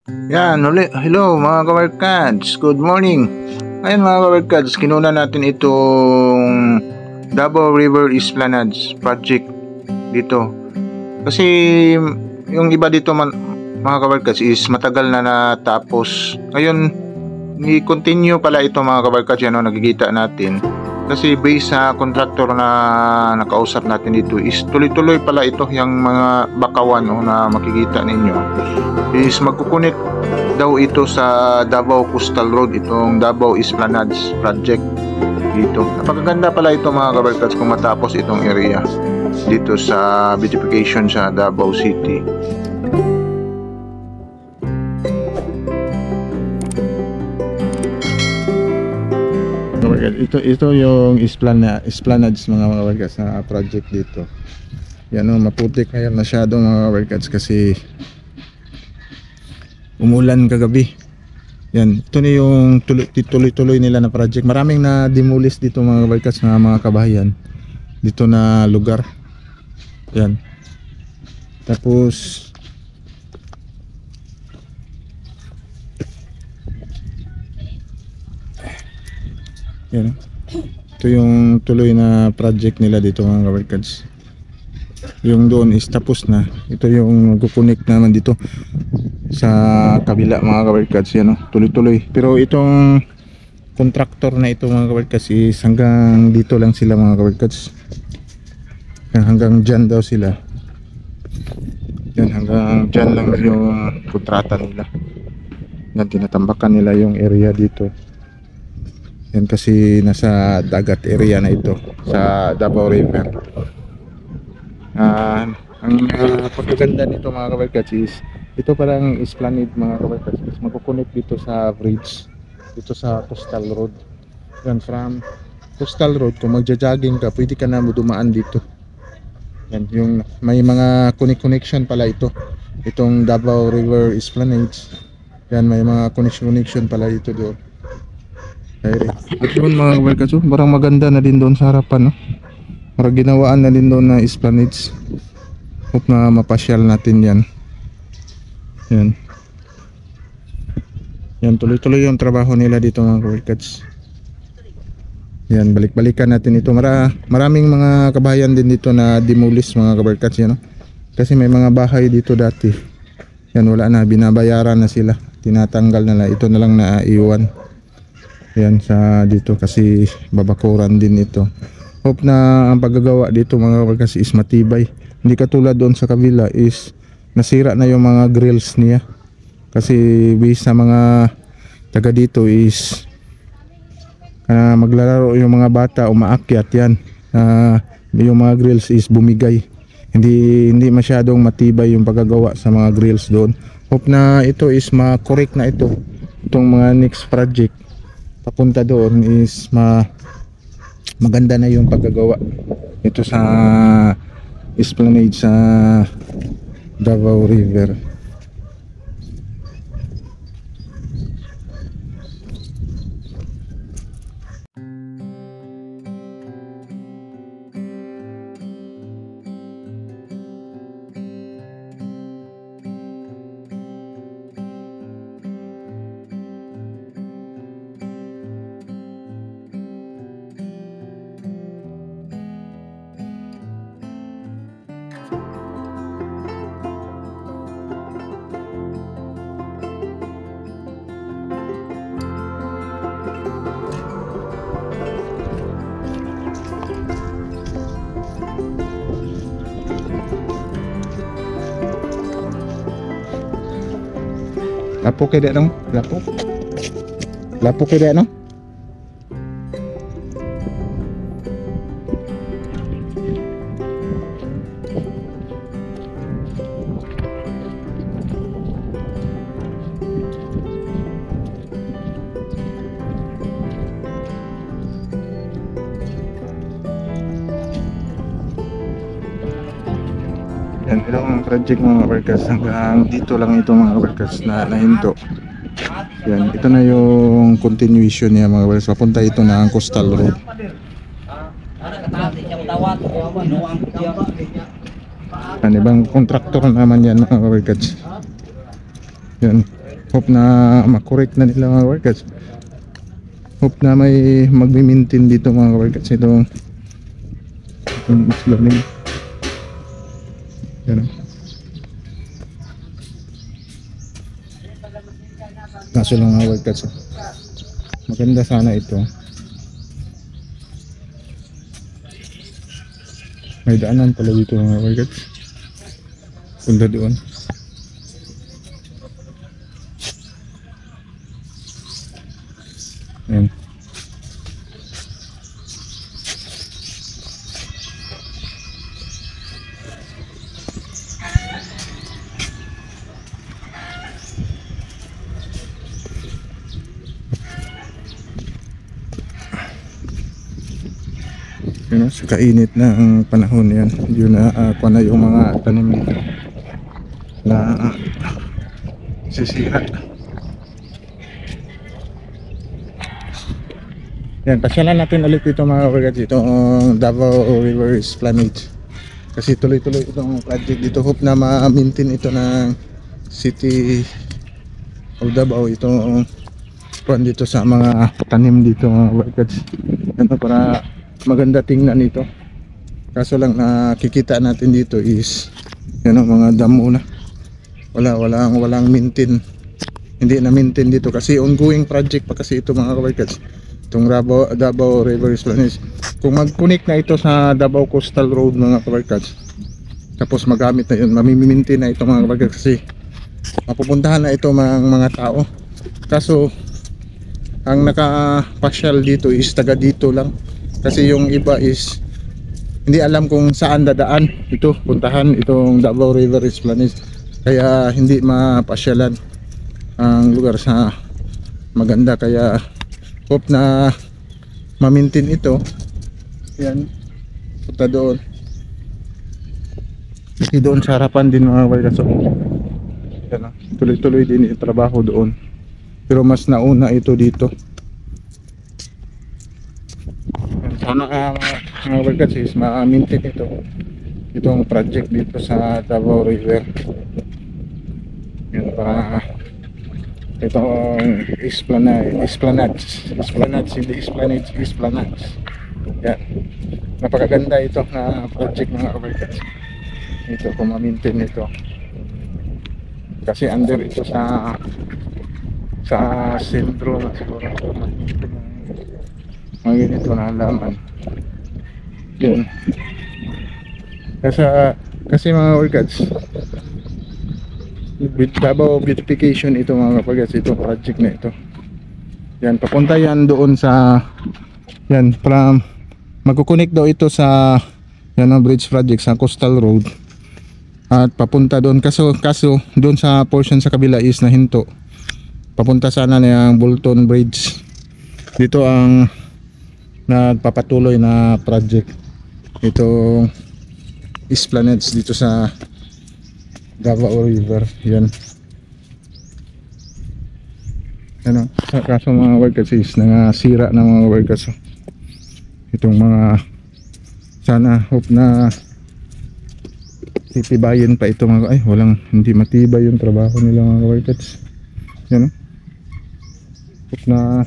Yan, hello mga kabarkads, good morning. Ngayon mga kabarkads, kinuna natin itong Davao River Esplanades project dito. Kasi yung iba dito mga kabarkads is matagal na natapos. Ngayon, i-continue pala ito mga kabarkads, yan o nakikita natin. Kasi based sa contractor na nakausap natin dito is tuloy-tuloy pala ito yung mga bakawan na makikita ninyo is magkukunik daw ito sa Davao Coastal Road, itong Davao Esplanades project dito. Napakaganda pala ito mga kabarkads kung matapos itong area dito sa beautification sa Davao City. Ito yung Esplanades mga kabarkads na project dito. Yan o, maputik ngayon masyado mga kabarkads kasi umulan kagabi. Yan, ito na yung tuloy-tuloy nila na project. Maraming na demolish dito mga kabarkads na mga kabahayan dito na lugar. Yan. Tapos yan, ito yung tuloy na project nila dito mga kabarkads. Yung doon is tapos na. Ito yung mag-connect naman dito sa kabila mga kabarkads. Yan, tuloy-tuloy. Pero itong contractor na ito mga kabarkads is hanggang dito lang sila mga kabarkads. Hanggang dyan daw sila. Yan, hanggang dyan lang yung kontrata nila. Yan, tinatambakan nila yung area dito. Yan kasi nasa dagat area na ito sa Davao River. Ang pagkaganda nito mga kabarkads is ito parang Esplanade mga kabarkads is magkukunik dito sa bridge dito sa Coastal Road. Yan, from Coastal Road kung magja-jogging ka pwede ka na dumaan dito. Yan, yung may mga connection pala ito, itong Davao River Esplanades. Yan, may mga connection pala dito doon. At yun mga kabarkads, parang maganda na din doon sa harapan, no? Parang ginawaan na din doon na Esplanades. Hope na mapasyal natin yan. Yan. Yan, tuloy-tuloy yung trabaho nila dito mga kabarkads. Yan, balik-balikan natin ito. Maraming mga kabahayan din dito na demolish mga kabarkads, yan, no? Kasi may mga bahay dito dati. Yan, wala na, binabayaran na sila. Tinatanggal na lang, ito na lang na iwan. Yan, sa dito kasi babakuran din ito. Hope na ang paggagawa dito mga kabarkads is matibay. Hindi katulad doon sa kabila is nasira na yung mga grills niya. Kasi based sa mga taga dito is maglalaro yung mga bata, umaakyat yan. Yung mga grills is bumigay. Hindi masyadong matibay yung paggagawa sa mga grills doon. Hope na ito is ma-correct na ito. Itong mga next project papunta doon is maganda na yung paggagawa ito sa Esplanade sa Davao River. Lapo kaya no? Lapo kaya no? Yan, ilang project mga kabarkads, hanggang dito lang ito mga kabarkads na nahinto. Yan, ito na yung continuation niya mga kabarkads, papunta ito na ang Coastal Road. Yan, ibang contractor naman yan mga kabarkads. Yan, Hope na makorek na nila mga workers. Hope na may magmi-maintain dito mga workers itong islamin. Yan. Kaso lang mga workers, maganda sana ito. May daanan pala dito mga workers. Punta doon. Ayan. Yun, sa kainit ng panahon yan, yun na kuha na yung mga tanim dito na sisira. Yan, pasyalan natin ulit ito mga workers, itong Davao River Esplanade kasi tuloy-tuloy itong project dito. Hope na ma-maintain ito ng City of Davao, itong kuha dito sa mga tanim dito mga workers. Yan, para maganda tingnan ito. Kaso lang nakikita natin dito is yan ang mga damo na walang maintain, hindi na maintain dito kasi ongoing project pa kasi ito mga workers, itong Davao River Esplanade. Kung mag-connect na ito sa Davao Coastal Road mga workers, tapos magamit na yun, mamimintain na ito mga workers kasi mapupuntahan na ito mga tao. Kaso ang nakapasyal dito is taga dito lang. Kasi yung iba is hindi alam kung saan dadaan ito, puntahan itong Davao River Esplanade. Kaya hindi mapasyalan ang lugar sa maganda. Kaya hope na ma-maintain ito. Yan, punta doon. Kasi doon sa harapan din mga workers. Yan, tuloy-tuloy din yung trabaho doon. Pero mas nauna ito dito. Sana mga workers is ma-maintain itong project dito sa Davao River. Yan, para itong Esplanades, hindi Esplanades. Yan, napakaganda ito na project mga workers. Ito kung ma-maintain ito kasi under ito sa sentro na siguro mga ganito na halaman. Yun. Kasi mga workers, Davao beautification ito mga workers, itong project na ito. Yan, papunta yan doon sa yan, from magkukunik daw ito sa yan ang bridge project sa Coastal Road at papunta doon. Kaso doon sa portion sa kabila is nahinto, papunta sana na yung Bolton Bridge. Dito ang nagpapatuloy na project itong Esplanades dito sa Davao River. Yan, ano, kaso mga workers is nangasira na mga workers itong mga, sana hope na titibayin pa ito mga, ay walang, hindi matibay yung trabaho nila mga workers. Yan, hope na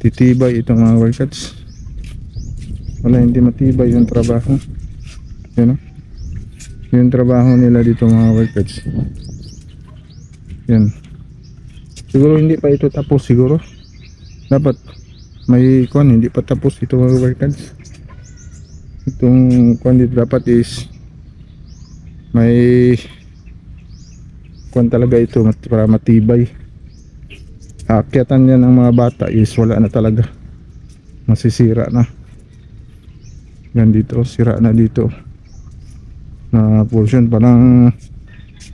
titibay itong mga workers. Wala, hindi matibay yung trabaho. Yan, yung trabaho nila dito mga workers. Yan, siguro hindi pa ito tapos. Siguro dapat may kuan, hindi pa tapos ito mga workers. Itong kuan dito dapat is may kuan talaga ito para matibay. Akyatan yan ng mga bata is wala na talaga, masisira na yan dito, sira na dito na portion. Parang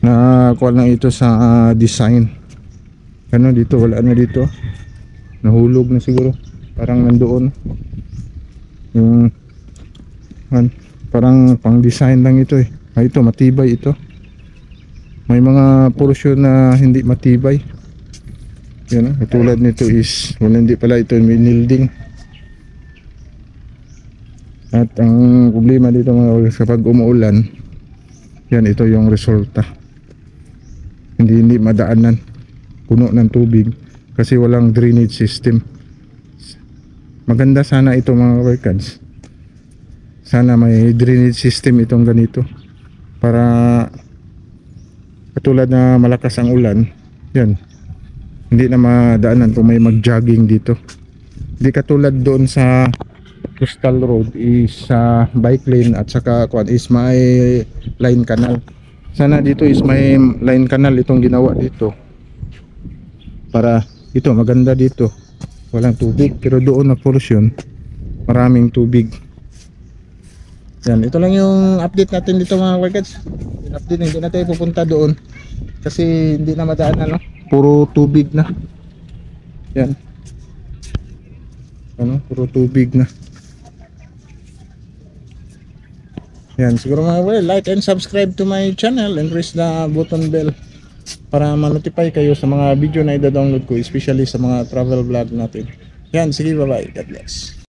nakuha na ito sa design, ano dito, wala na dito, nahulog na siguro, parang nandoon yung parang pang design lang ito eh. Ito matibay ito, may mga portion na hindi matibay. Yan, tulad nito is wala, hindi pala ito minilding. At ang problema dito mga kapag umuulan, yan, ito yung resulta, hindi madaanan. puno ng tubig kasi walang drainage system. Maganda sana ito mga kabarkads. Sana may drainage system itong ganito para katulad na malakas ang ulan, yan, hindi na madaanan kung may mag-jogging dito. Hindi katulad doon sa Coastal Road is sa bike lane at saka is may line canal. Sana dito is may line canal itong ginawa dito para ito maganda dito, walang tubig, pero doon na portion maraming tubig. Yan, ito lang yung update natin dito mga kabarkads. Update, hindi na tayo pupunta doon kasi hindi na madaan, puro tubig na. Yan, puro tubig na. Yan, siguro mga kabarkads, like and subscribe to my channel and press the button bell para ma-notify kayo sa mga video na i-download ko, especially sa mga travel vlog natin. Yan, sige, bye bye, God bless.